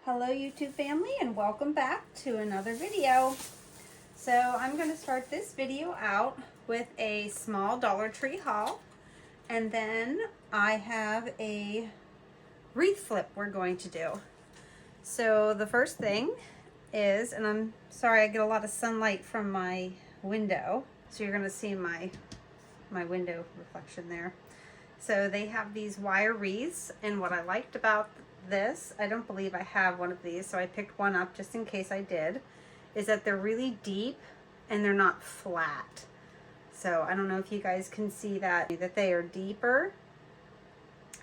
Hello YouTube family, and welcome back to another video. So I'm going to start this video out with a small Dollar Tree haul, and then I have a wreath flip we're going to do. So the first thing is, and I'm sorry I get a lot of sunlight from my window, so you're going to see my window reflection there. So they have these wire wreaths, and what I liked about this, I don't believe I have one of these, so I picked one up just in case I did, is that they're really deep and they're not flat. So I don't know if you guys can see that they are deeper.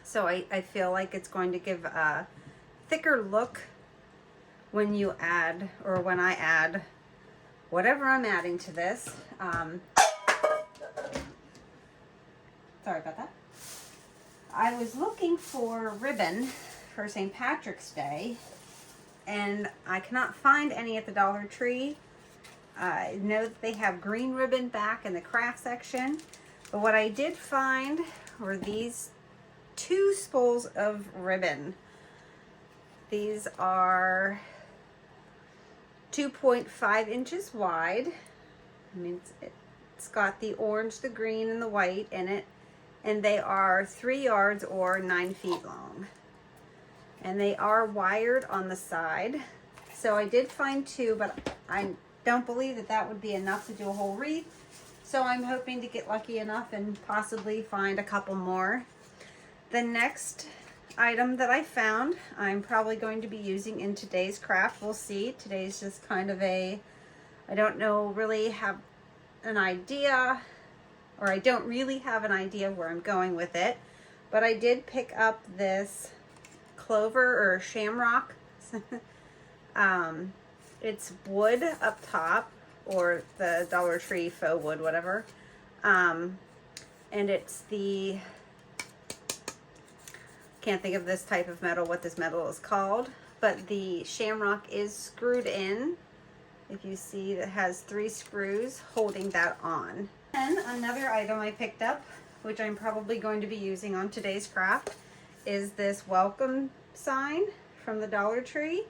So I feel like it's going to give a thicker look when you add, or when I add whatever I'm adding to this. Sorry about that. I was looking for ribbon for St. Patrick's Day, and I cannot find any at the Dollar Tree. I know that they have green ribbon back in the craft section, but what I did find were these two spools of ribbon. These are 2.5 inches wide. I mean, it's got the orange, the green, and the white in it, and they are 3 yards or 9 feet long. And they are wired on the side. So I did find two, but I don't believe that that would be enough to do a whole wreath. So I'm hoping to get lucky enough and possibly find a couple more. The next item that I found, I'm probably going to be using in today's craft. We'll see. Today's just kind of a, I don't know, really have an idea, or I don't really have an idea where I'm going with it. But I did pick up this clover or shamrock. It's wood up top, or the Dollar Tree faux wood, whatever. And it's the, can't think of this type of metal, what this metal is called, but the shamrock is screwed in. If you see, it has 3 screws holding that on. And another item I picked up, which I'm probably going to be using on today's craft, is this welcome sign from the Dollar Tree.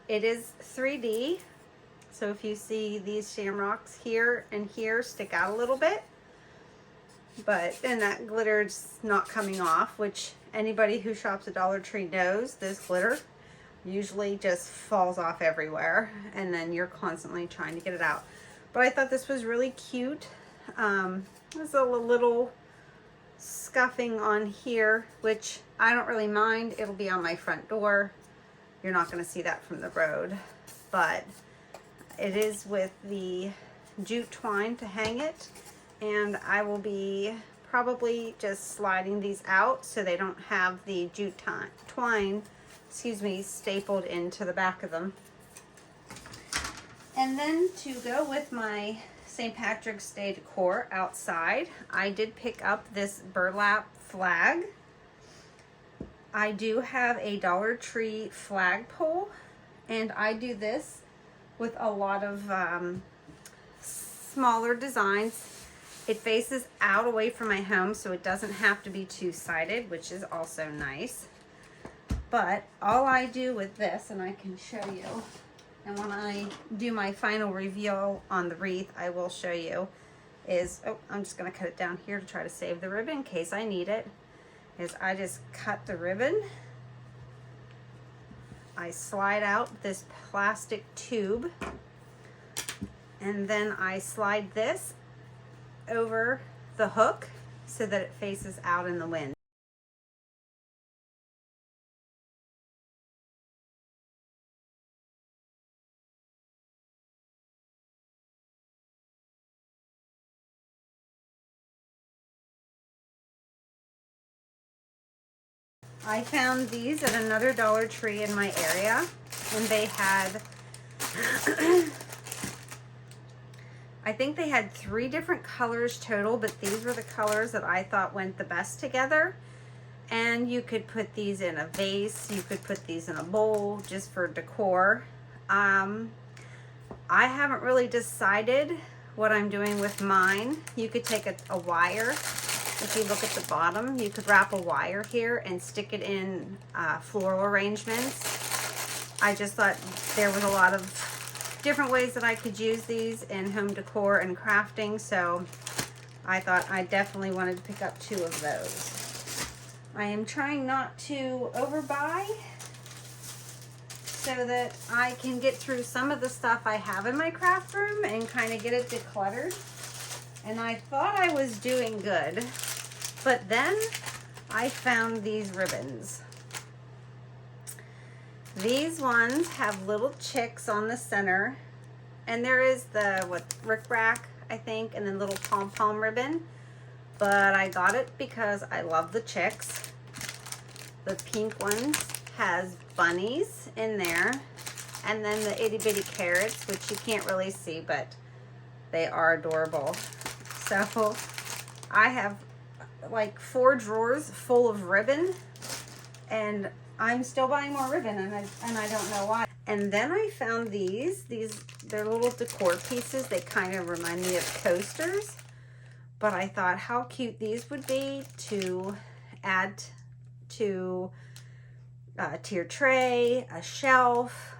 It is 3D, so if you see these shamrocks here and here stick out a little bit, and that glitter's not coming off, which anybody who shops at Dollar Tree knows this glitter usually just falls off everywhere, and then you're constantly trying to get it out. But I thought this was really cute. There's a little scuffing on here, which I don't really mind. It'll be on my front door. You're not going to see that from the road, but it is with the jute twine to hang it, and I will be probably just sliding these out so they don't have the jute twine, stapled into the back of them. And then to go with my St. Patrick's Day decor outside, I did pick up this burlap flag. I do have a Dollar Tree flagpole, and I do this with a lot of smaller designs. It faces out away from my home, so it doesn't have to be two-sided, which is also nice. But all I do with this, and I can show you, and when I do my final reveal on the wreath, I will show you, is, oh, I'm just going to cut it down here to try to save the ribbon in case I need it, is I just cut the ribbon. I slide out this plastic tube, and then I slide this over the hook so that it faces out in the wind. I found these at another Dollar Tree in my area, and they had, I think they had 3 different colors total, but these were the colors that I thought went the best together. And you could put these in a vase, you could put these in a bowl just for decor. I haven't really decided what I'm doing with mine. You could take a wire. If you look at the bottom, you could wrap a wire here and stick it in floral arrangements. I just thought there was a lot of different ways that I could use these in home decor and crafting, so I thought I definitely wanted to pick up 2 of those. I am trying not to overbuy so that I can get through some of the stuff I have in my craft room and kind of get it decluttered. And I thought I was doing good, but then I found these ribbons. These ones have little chicks on the center, and there is the rickrack, I think, and then little pom-pom ribbon, but I got it because I love the chicks. The pink ones has bunnies in there, and then the itty bitty carrots, which you can't really see, but they are adorable. So I have like 4 drawers full of ribbon, and I'm still buying more ribbon, and I don't know why. And then I found these. They're little decor pieces. They kind of remind me of coasters, but I thought how cute these would be to add to your tray, a shelf.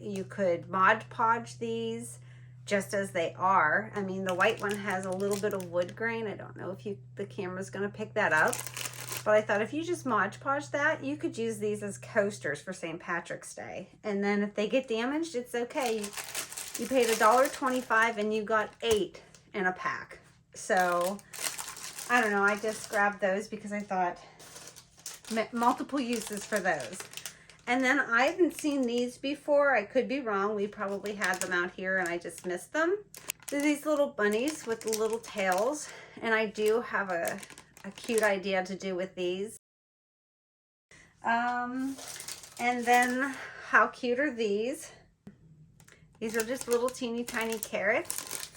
You could Mod Podge these just as they are. I mean, the white one has a little bit of wood grain. I don't know if the camera's gonna pick that up, but I thought if you just Mod Podge that, you could use these as coasters for St. Patrick's Day. And then if they get damaged, it's okay. You paid $1.25 and you got 8 in a pack. So I don't know, I just grabbed those because I thought multiple uses for those. And then I haven't seen these before. I could be wrong. We probably had them out here and I just missed them. They're these little bunnies with the little tails. And I do have a cute idea to do with these. And then how cute are these? These are just little teeny tiny carrots.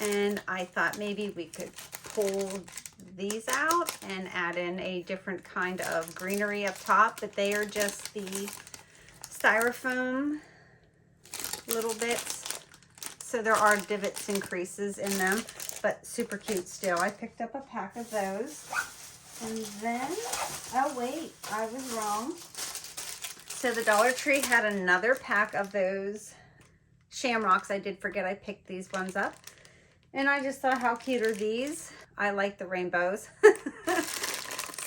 And I thought maybe we could pull these out and add in a different kind of greenery up top, but they are just the styrofoam little bits, so there are divots and creases in them, but super cute still. I picked up a pack of those. And then, oh wait, I was wrong. So the Dollar Tree had another pack of those shamrocks. I did forget I picked these ones up, and I just thought how cute are these. I like the rainbows.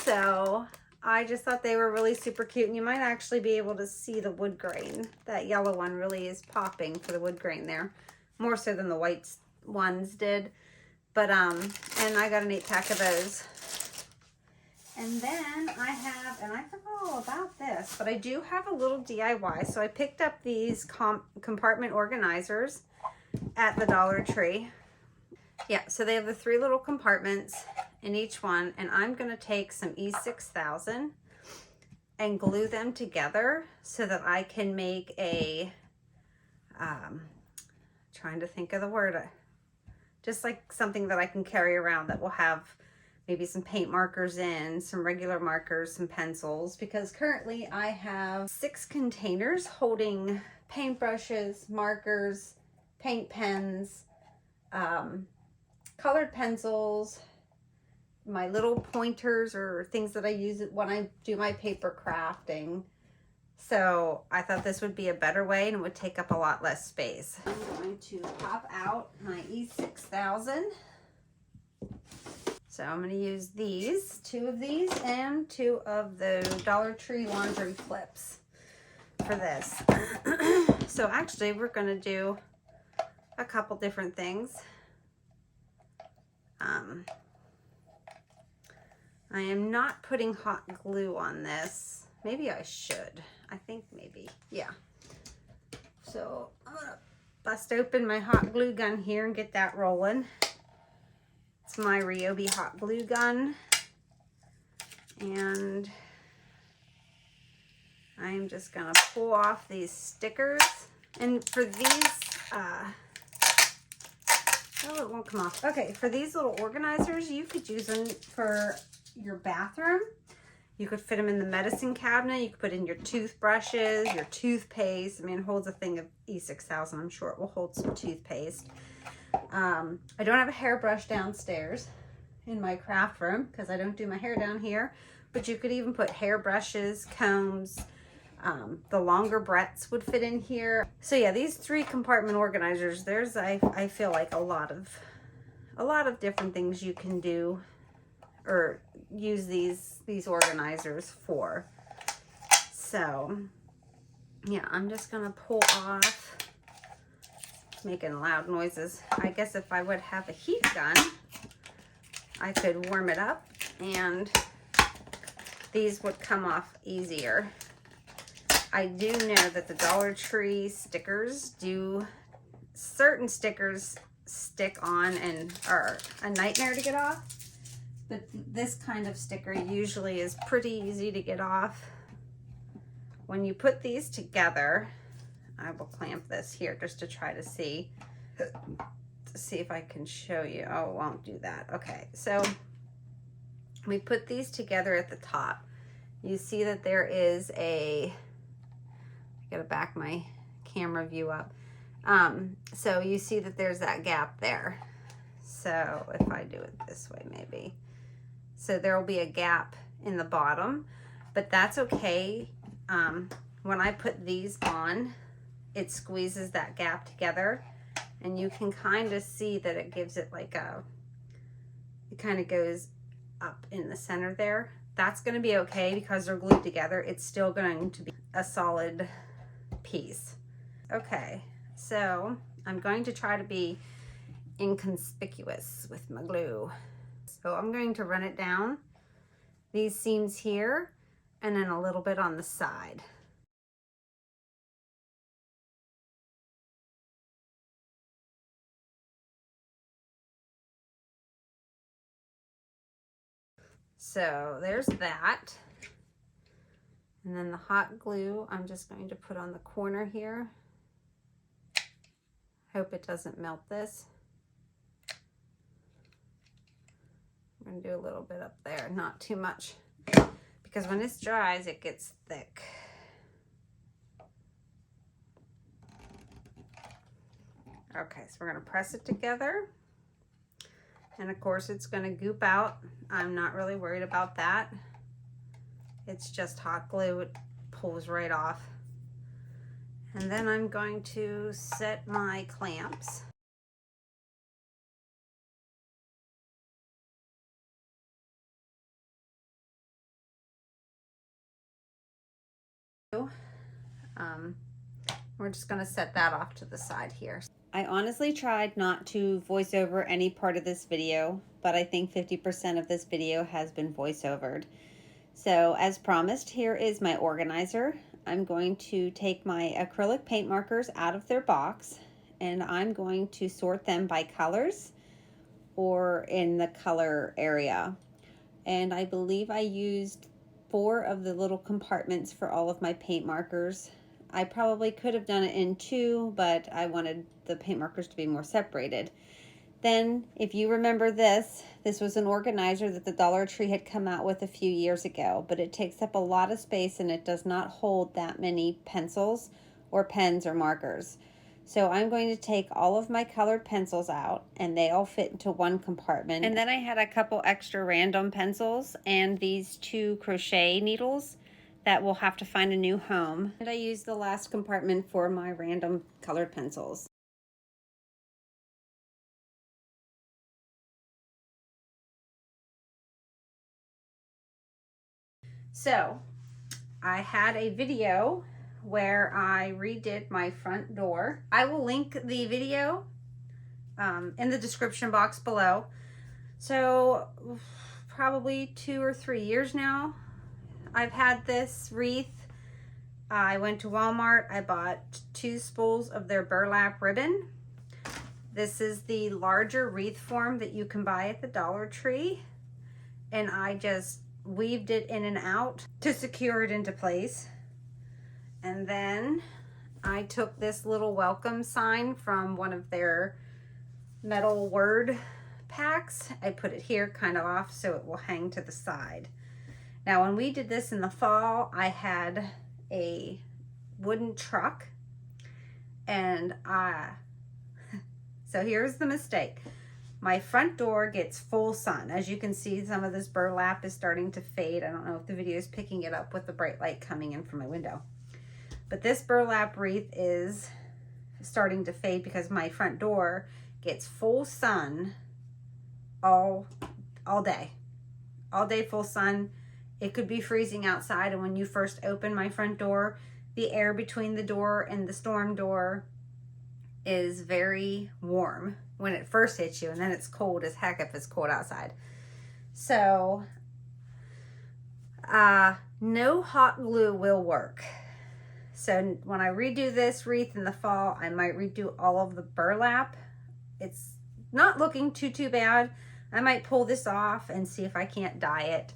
So I just thought they were really super cute, and you might actually be able to see the wood grain. That yellow one really is popping for the wood grain there, more so than the white ones did. But and I got an 8-pack of those. And then I have, and I forgot all about this, but I do have a little DIY. So I picked up these compartment organizers at the Dollar Tree. Yeah, so they have the 3 little compartments in each one, and I'm going to take some E6000 and glue them together so that I can make a, trying to think of the word, just like something that I can carry around that will have maybe some paint markers in, some regular markers, some pencils, because currently I have 6 containers holding paintbrushes, markers, paint pens, colored pencils, my little pointers or things that I use when I do my paper crafting. So I thought this would be a better way and would take up a lot less space. I'm going to pop out my E6000. So I'm going to use these, 2 of these and 2 of the Dollar Tree laundry flips for this. So actually we're going to do a couple different things. I am not putting hot glue on this. Maybe I should. I think maybe, yeah. So I'm gonna bust open my hot glue gun here and get that rolling. It's my Ryobi hot glue gun. And I'm just gonna pull off these stickers. And for these, oh, it won't come off. Okay, for these little organizers, you could use them for your bathroom. You could fit them in the medicine cabinet. You could put in your toothbrushes, your toothpaste. I mean, it holds a thing of E6000. I'm sure it will hold some toothpaste. I don't have a hairbrush downstairs in my craft room because I don't do my hair down here. But you could even put hairbrushes, combs, The longer breadths would fit in here. So yeah, these 3 compartment organizers, there's I feel like a lot of different things you can do or use these organizers for. So yeah, I'm just gonna pull off, making loud noises. I guess if I would have a heat gun, I could warm it up and these would come off easier. I do know that the Dollar Tree stickers certain stickers stick on and are a nightmare to get off, but this kind of sticker usually is pretty easy to get off. When you put these together, I will clamp this here just to try to see if I can show you. Oh, it won't do that. Okay, so we put these together at the top. You see that there is I gotta back my camera view up. So you see that there's that gap there. So if I do it this way, maybe. So there will be a gap in the bottom, but that's okay. When I put these on, it squeezes that gap together, and you can kind of see that it gives it like it kind of goes up in the center there. That's going to be okay because they're glued together. It's still going to be a solid piece. Okay, so I'm going to try to be inconspicuous with my glue. So I'm going to run it down these seams here and then a little bit on the side. So there's that. And then the hot glue, I'm just going to put on the corner here. Hope it doesn't melt this. I'm going to do a little bit up there, not too much, because when this dries, it gets thick. Okay, so we're going to press it together. And of course, it's going to goop out. I'm not really worried about that. It's just hot glue. It pulls right off. And then I'm going to set my clamps. We're just going to set that off to the side here. I honestly tried not to voice over any part of this video, but I think 50% of this video has been voiceovered. So as promised, here is my organizer. I'm going to take my acrylic paint markers out of their box, and I'm going to sort them by colors or in the color area. And I believe I used 4 of the little compartments for all of my paint markers. I probably could have done it in 2, but I wanted the paint markers to be more separated. Then, if you remember this was an organizer that the Dollar Tree had come out with a few years ago, but it takes up a lot of space and it does not hold that many pencils or pens or markers. So I'm going to take all of my colored pencils out, and they all fit into one compartment. And then I had a couple extra random pencils and these 2 crochet needles that will have to find a new home. And I used the last compartment for my random colored pencils. So I had a video where I redid my front door. I will link the video in the description box below. So probably 2 or 3 years now I've had this wreath. I went to Walmart. I bought 2 spools of their burlap ribbon. This is the larger wreath form that you can buy at the Dollar Tree, and I just weaved it in and out to secure it into place. And then I took this little welcome sign from one of their metal word packs. I put it here kind of off so it will hang to the side. Now when we did this in the fall, I had a wooden truck, and so here's the mistake. My front door gets full sun. As you can see, some of this burlap is starting to fade. I don't know if the video is picking it up with the bright light coming in from my window. But this burlap wreath is starting to fade because my front door gets full sun all day. All day full sun. It could be freezing outside, and when you first open my front door, the air between the door and the storm door is very warm when it first hits you, and then it's cold as heck if it's cold outside. So no hot glue will work. So when I redo this wreath in the fall, I might redo all of the burlap. It's not looking too bad. I might pull this off and see if I can't dye it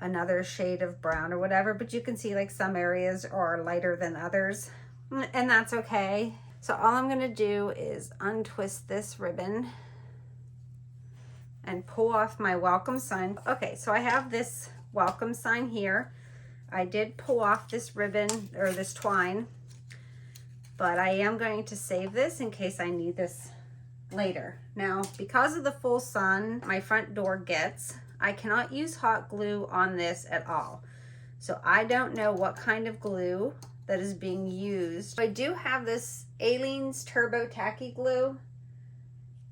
another shade of brown or whatever, but you can see like some areas are lighter than others, and that's okay. So all I'm gonna do is untwist this ribbon and pull off my welcome sign. Okay, so I have this welcome sign here. I did pull off this ribbon or this twine, but I am going to save this in case I need this later. Now, because of the full sun my front door gets, I cannot use hot glue on this at all. So I don't know what kind of glue that is being used. I do have this Aleene's Turbo Tacky Glue.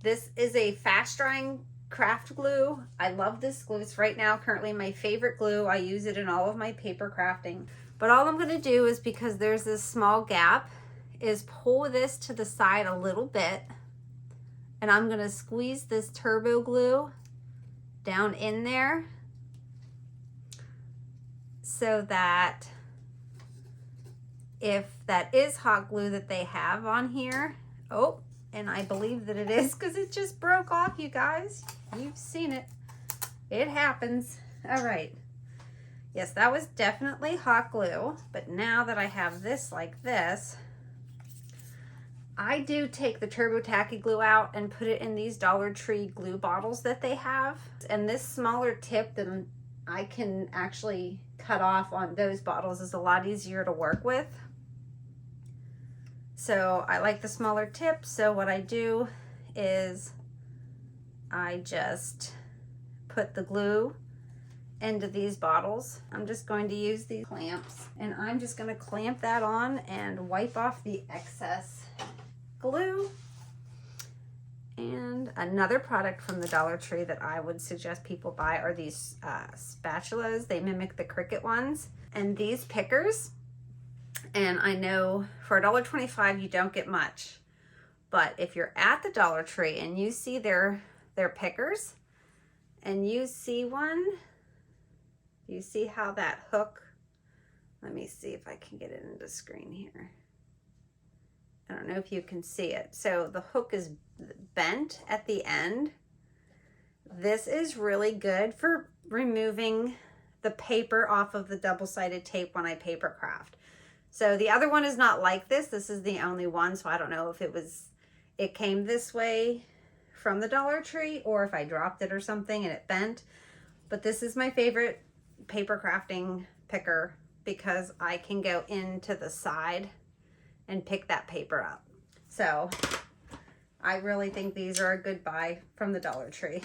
This is a fast drying craft glue. I love this glue. It's right now currently my favorite glue. I use it in all of my paper crafting. But all I'm gonna do is, because there's this small gap, is pull this to the side a little bit, and I'm gonna squeeze this turbo glue down in there so that if that is hot glue that they have on here, oh, and I believe that it is because it just broke off, you guys. You've seen it. It happens. All right. Yes, that was definitely hot glue, but now that I have this like this, I do take the Turbo Tacky Glue out and put it in these Dollar Tree glue bottles that they have. And this smaller tip that I can actually cut off on those bottles is a lot easier to work with. So I like the smaller tip. So what I do is I just put the glue into these bottles. I'm just going to use these clamps, and I'm just going to clamp that on and wipe off the excess glue. And another product from the Dollar Tree that I would suggest people buy are these spatulas. They mimic the Cricut ones, and these pickers. And I know for $1.25 you don't get much, but if you're at the Dollar Tree and you see their pickers and you see one, you see how that hook, let me see if I can get it into screen here. I don't know if you can see it. So the hook is bent at the end. This is really good for removing the paper off of the double-sided tape when I paper craft. So the other one is not like this. This is the only one, so I don't know if it came this way from the Dollar Tree or if I dropped it or something and it bent. But this is my favorite paper crafting picker because I can go into the side and pick that paper up. So I really think these are a good buy from the Dollar Tree.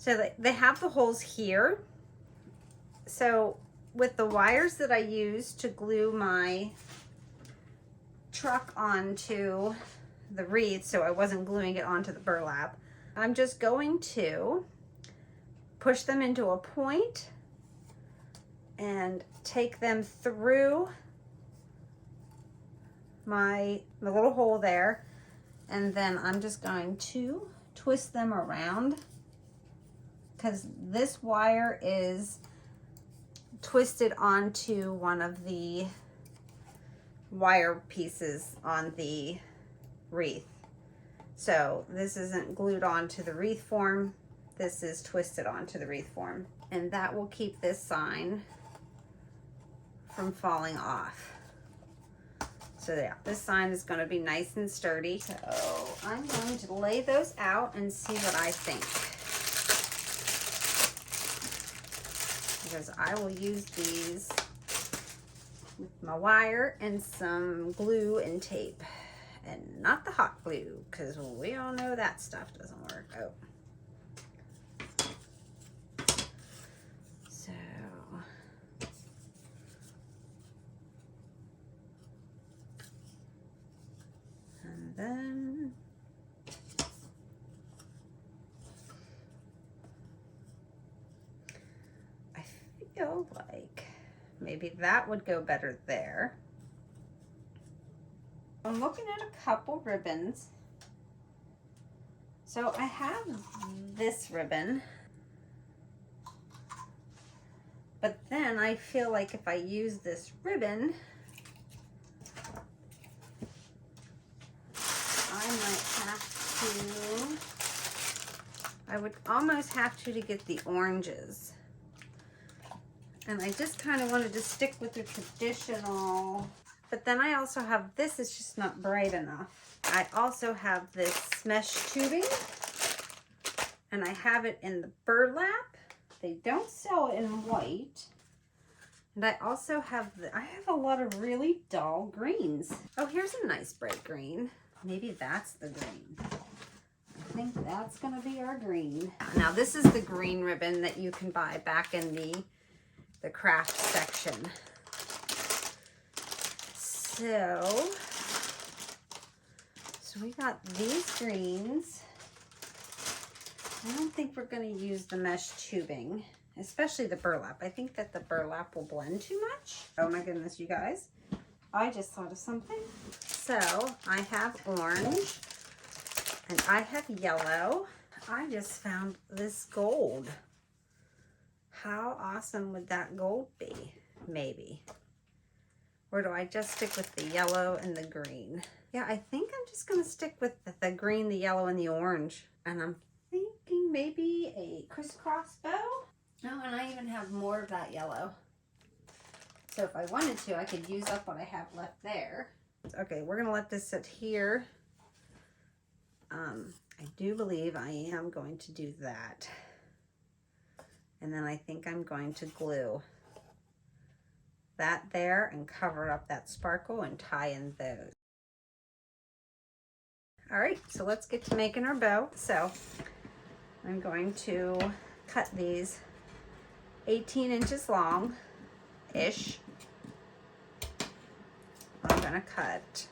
So they have the holes here. So with the wires that I use to glue my truck onto the wreath, so I wasn't gluing it onto the burlap, I'm just going to push them into a point and take them through the little hole there, and then I'm just going to twist them around because this wire is twisted onto one of the wire pieces on the wreath. So this isn't glued onto the wreath form, this is twisted onto the wreath form, and that will keep this sign from falling off. So yeah, this sign is going to be nice and sturdy. So I'm going to lay those out and see what I think. Because I will use these with my wire and some glue and tape. And not the hot glue, because we all know that stuff doesn't work. Oh. So. And then. I feel like maybe that would go better there. I'm looking at a couple ribbons. So I have this ribbon, but then I feel like if I use this ribbon, I would almost have to get the oranges. And I just kind of wanted to stick with the traditional. But then I also have this, it's just not bright enough. I also have this mesh tubing, and I have it in the burlap. They don't sell it in white. And I also have, I have a lot of really dull greens. Oh, here's a nice bright green. Maybe that's the green. I think that's gonna be our green. Now this is the green ribbon that you can buy back in the craft section. So we got these greens. I don't think we're going to use the mesh tubing, especially the burlap. I think that the burlap will blend too much. Oh my goodness, you guys. I just thought of something. So I have orange and I have yellow. I just found this gold. How awesome would that gold be? Maybe. Or do I just stick with the yellow and the green? Yeah, I think I'm just gonna stick with the green, the yellow, and the orange. And I'm thinking maybe a crisscross bow. Oh, and I even have more of that yellow. So if I wanted to, I could use up what I have left there. Okay, we're gonna let this sit here. I do believe I am going to do that. And then I think I'm going to glue that there and cover up that sparkle and tie in those. All right, so let's get to making our bow. So I'm going to cut these 18 inches long-ish. I'm gonna cut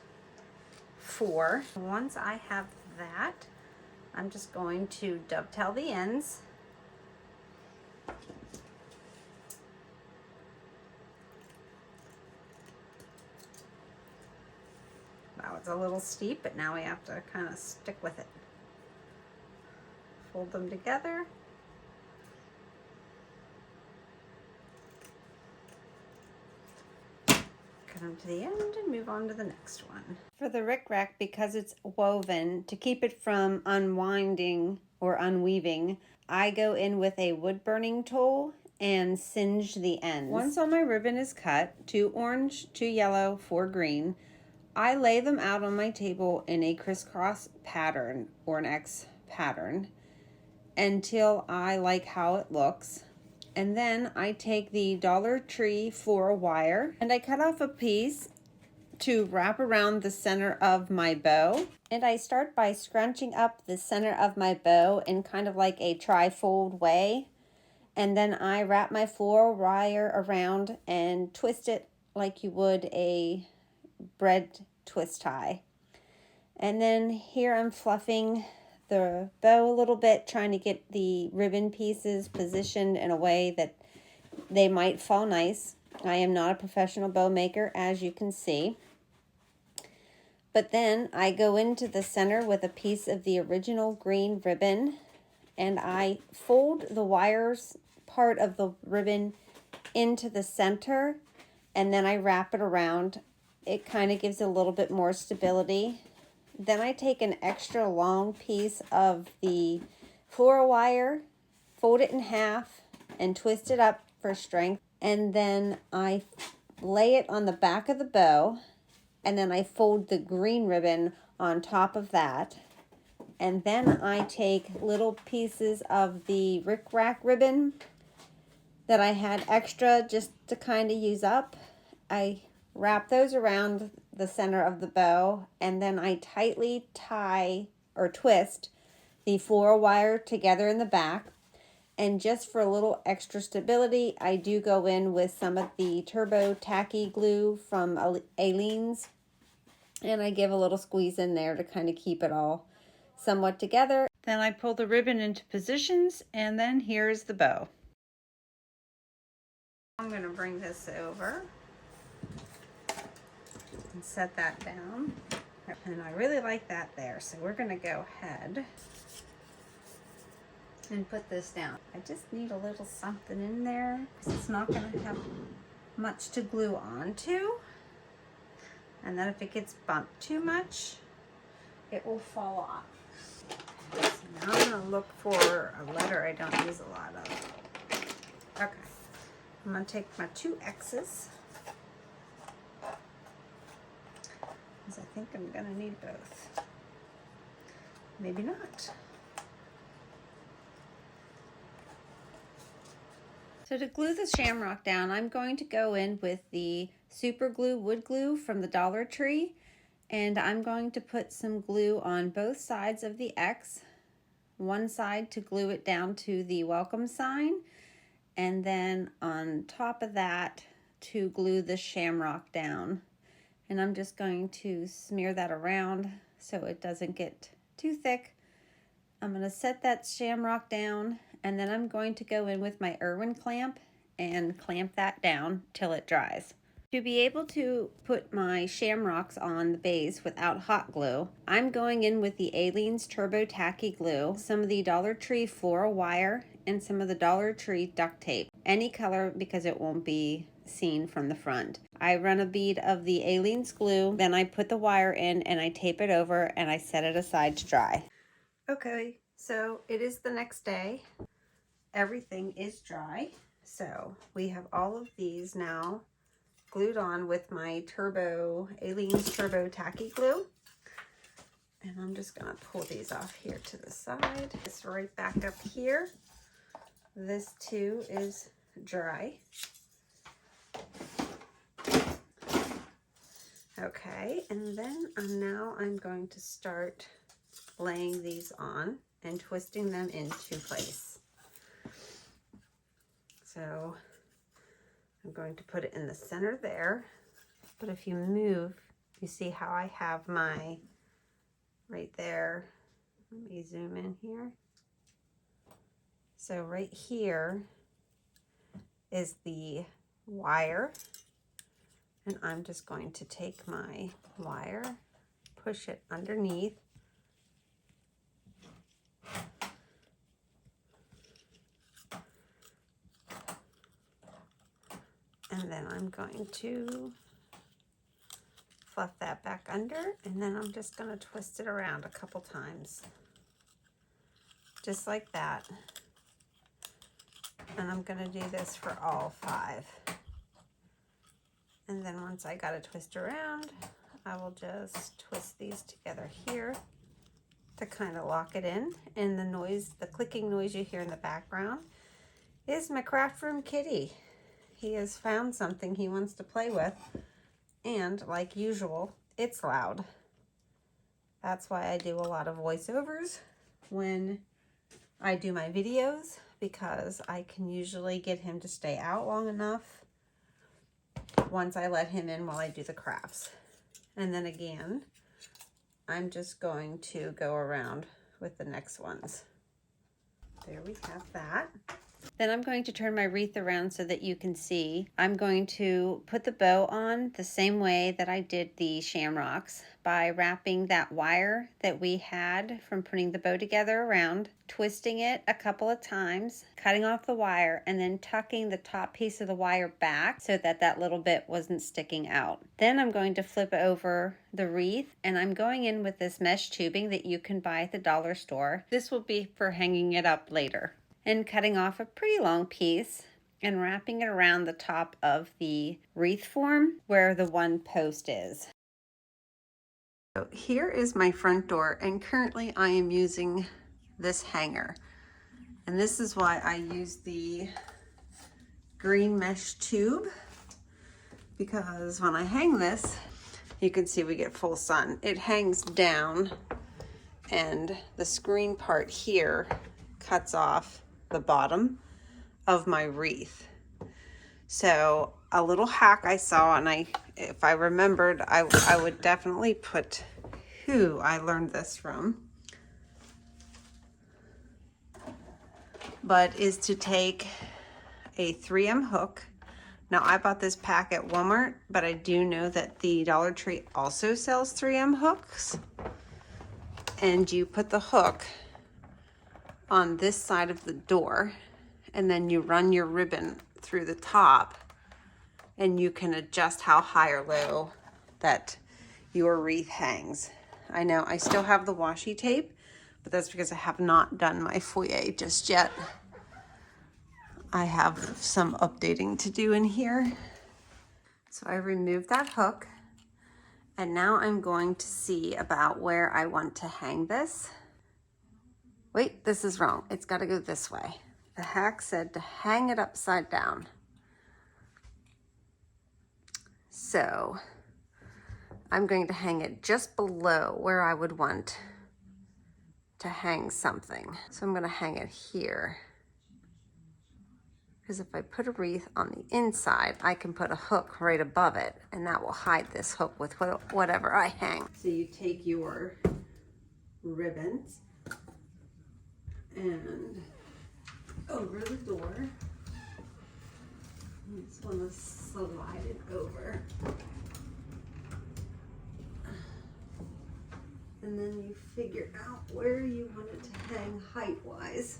4. Once I have that, I'm just going to dovetail the ends. Wow, it's a little steep, but now we have to kind of stick with it. Fold them together. Cut them to the end and move on to the next one. For the rickrack, because it's woven, to keep it from unwinding or unweaving, I go in with a wood burning tool and singe the ends. Once all my ribbon is cut, 2 orange, 2 yellow, 4 green, I lay them out on my table in a crisscross pattern or an X pattern until I like how it looks. And then I take the Dollar Tree floral wire and I cut off a piece to wrap around the center of my bow. And I start by scrunching up the center of my bow in kind of like a tri-fold way. And then I wrap my floral wire around and twist it like you would a bread twist tie. And then here I'm fluffing the bow a little bit, trying to get the ribbon pieces positioned in a way that they might fall nice. I am not a professional bow maker, as you can see. But then I go into the center with a piece of the original green ribbon and I fold the wires part of the ribbon into the center and then I wrap it around. It kind of gives a little bit more stability. Then I take an extra long piece of the floral wire, fold it in half, and twist it up for strength. And then I lay it on the back of the bow, and then I fold the green ribbon on top of that. And then I take little pieces of the rickrack ribbon that I had extra just to kind of use up. I wrap those around the center of the bow, and then I tightly tie or twist the floral wire together in the back. And just for a little extra stability, I do go in with some of the turbo tacky glue from Aleene's, and I give a little squeeze in there to kind of keep it all somewhat together. Then I pull the ribbon into positions, and then here's the bow. I'm going to bring this over and set that down. And I really like that there, so we're going to go ahead and put this down. I just need a little something in there because it's not going to have much to glue onto. And then if it gets bumped too much, it will fall off. So now I'm going to look for a letter I don't use a lot of. Okay. I'm going to take my 2 X's, because I think I'm going to need both. Maybe not. So to glue the shamrock down, I'm going to go in with the super glue wood glue from the Dollar Tree, and I'm going to put some glue on both sides of the X. One side to glue it down to the welcome sign, and then on top of that to glue the shamrock down. And I'm just going to smear that around so it doesn't get too thick. I'm going to set that shamrock down, and then I'm going to go in with my Irwin clamp and clamp that down till it dries. To be able to put my shamrocks on the base without hot glue, I'm going in with the Aleene's Turbo Tacky Glue, some of the Dollar Tree floral wire, and some of the Dollar Tree duct tape. Any color because it won't be seen from the front. I run a bead of the Aleene's glue, then I put the wire in and I tape it over and I set it aside to dry. Okay, so it is the next day. Everything is dry. So we have all of these now glued on with my Aleene's Turbo Tacky Glue. And I'm just gonna pull these off here to the side. It's right back up here. This too is dry. Okay, and then now I'm going to start laying these on and twisting them into place. So I'm going to put it in the center there, but if you move, you see how I have my, right there, let me zoom in here. So right here is the wire, and I'm just going to take my wire, push it underneath, and then I'm going to fluff that back under, and then I'm just going to twist it around a couple times, just like that. And I'm going to do this for all 5. And then once I got it twisted around, I will just twist these together here to kind of lock it in. And the noise, the clicking noise you hear in the background is my craft room kitty. He has found something he wants to play with, and like usual, it's loud. That's why I do a lot of voiceovers when I do my videos, because I can usually get him to stay out long enough once I let him in while I do the crafts. And then again, I'm just going to go around with the next ones. There we have that. Then I'm going to turn my wreath around so that you can see. I'm going to put the bow on the same way that I did the shamrocks, by wrapping that wire that we had from putting the bow together around, twisting it a couple of times, cutting off the wire, and then tucking the top piece of the wire back so that that little bit wasn't sticking out. Then I'm going to flip over the wreath, and I'm going in with this mesh tubing that you can buy at the dollar store. This will be for hanging it up later. And cutting off a pretty long piece and wrapping it around the top of the wreath form where the one post is. So here is my front door, and currently I am using this hanger. And this is why I use the green mesh tube, because when I hang this, you can see we get full sun. It hangs down, and the screen part here cuts off the bottom of my wreath. So a little hack I saw, and if I remembered, I would definitely put who I learned this from, but is to take a 3M hook. Now I bought this pack at Walmart, but I do know that the Dollar Tree also sells 3M hooks. And you put the hook on this side of the door, and then you run your ribbon through the top, and you can adjust how high or low that your wreath hangs. I know I still have the washi tape, but that's because I have not done my foyer just yet. I have some updating to do in here. So I removed that hook, and now I'm going to see about where I want to hang this. Wait, this is wrong. It's got to go this way. The hack said to hang it upside down. So I'm going to hang it just below where I would want to hang something. So I'm going to hang it here. Because if I put a wreath on the inside, I can put a hook right above it, and that will hide this hook with whatever I hang. So you take your ribbons and over the door. You just want to slide it over. And then you figure out where you want it to hang height-wise,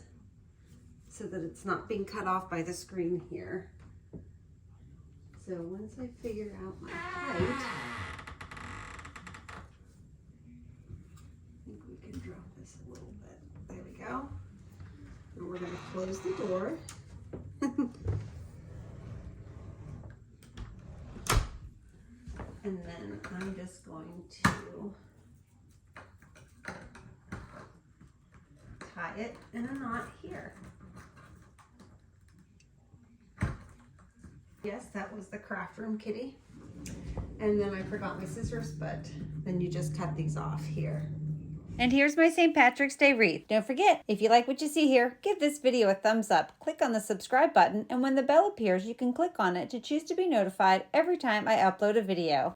so that it's not being cut off by the screen here. So once I figure out my height, I think we can drop this a little bit. There we go. And we're going to close the door. And then I'm just going to tie it in a knot here. Yes, that was the craft room kitty. And then I forgot my scissors, but then you just cut these off here. And here's my St. Patrick's Day wreath. Don't forget, if you like what you see here, give this video a thumbs up, click on the subscribe button, and when the bell appears, you can click on it to choose to be notified every time I upload a video.